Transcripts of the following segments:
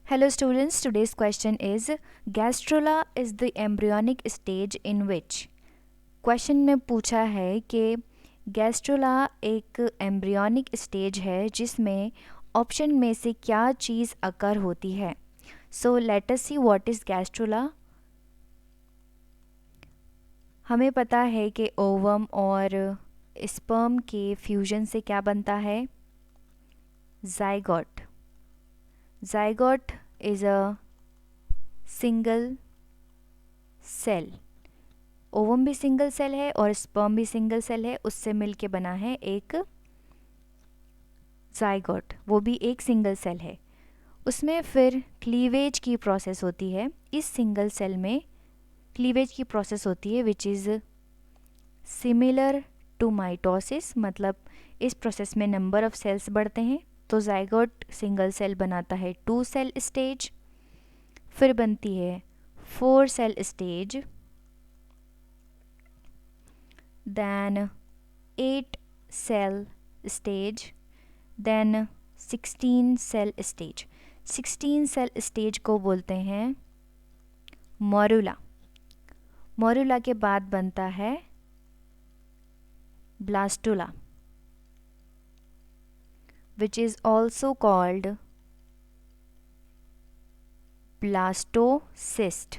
Hello students, today's question is gastrula is the embryonic stage in which? Question में पूछा है कि gastrula एक एम्ब्रियोनिक स्टेज है जिसमें ऑप्शन में से क्या चीज़ अकर होती है. So let us see what is gastrula. हमें पता है कि ओवम और स्पर्म के फ्यूजन से क्या बनता है, zygote. Zygote is a single cell. Ovum भी सिंगल सेल है और स्पर्म भी सिंगल सेल है, उससे मिलके बना है एक ज़ाइगोट, वो भी एक सिंगल सेल है. उसमें फिर क्लीवेज की प्रोसेस होती है. इस सिंगल सेल में क्लीवेज की प्रोसेस होती है which is similar to mitosis, मतलब इस प्रोसेस में नंबर ऑफ सेल्स बढ़ते हैं. तो ज़ाइगोट सिंगल सेल बनाता है 2 सेल स्टेज, फिर बनती है 4 cell stage, then 8 cell stage, then 16 cell stage. 16 cell stage को बोलते हैं मोरुला. मोरुला के बाद बनता है blastula which is also called blastocyst.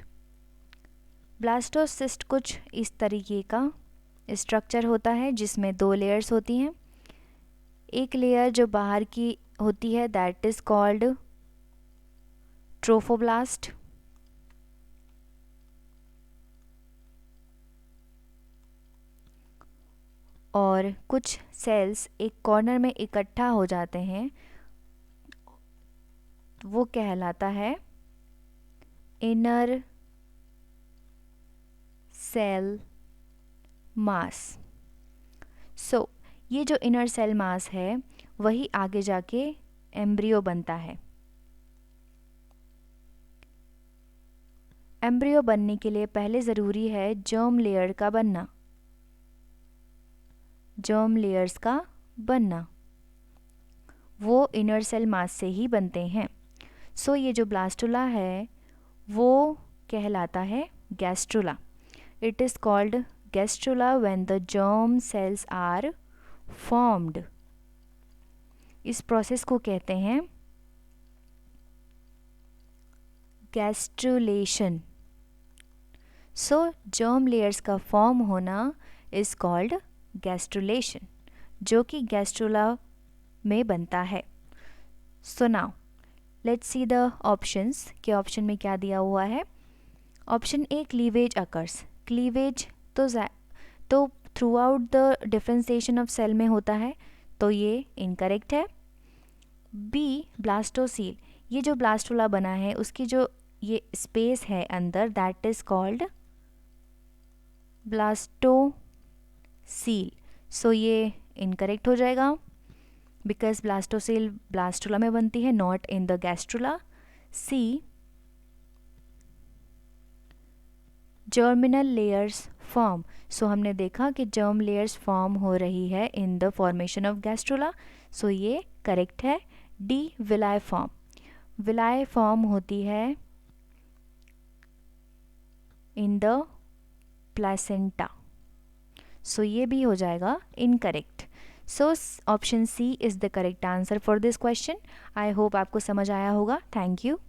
Blastocyst कुछ इस तरीके का स्ट्रक्चर होता है जिसमें 2 लेयर्स होती हैं. एक लेयर जो बाहर की होती है दैट इज़ कॉल्ड ट्रोफोब्लास्ट, और कुछ सेल्स एक कॉर्नर में इकट्ठा हो जाते हैं, वो कहलाता है इनर सेल मास. सो ये जो इनर सेल मास है वही आगे जाके एम्ब्रियो बनता है. एम्ब्रियो बनने के लिए पहले ज़रूरी है जर्म लेयर का बनना, जर्म लेयर्स का बनना, वो इनर सेल मास से ही बनते हैं. सो ये जो ब्लास्टुला है वो कहलाता है gastrula. It is called gastrula when the germ cells are formed. इस प्रोसेस को कहते हैं गैस्ट्रुलेशन. सो जर्म लेयर्स का फॉर्म होना इज़ कॉल्ड गैस्ट्रुलेशन, जो कि गैस्ट्रुला में बनता है. So now let's see the options कि ऑप्शन में क्या दिया हुआ है. Option A cleavage occurs. Cleavage तो throughout the differentiation of cell में होता है, तो ये इनकरेक्ट है. B blastocoel. ये जो ब्लास्टुला बना है उसकी जो ये स्पेस है अंदर दैट इज़ कॉल्ड ब्लास्टोसील. सो ये इनकरेक्ट हो जाएगा बिकॉज ब्लास्टोसील ब्लास्टुला में बनती है, not in the gastrula. C germinal layers form. So हमने देखा कि जर्म लेयर्स फॉर्म हो रही है in the formation of gastrula, so ये करेक्ट है. D villi form. Villi form होती है इन द प्लेसेंटा, सो ये भी हो जाएगा incorrect. So option C is the correct answer for this question. I hope आपको समझ आया होगा. Thank you.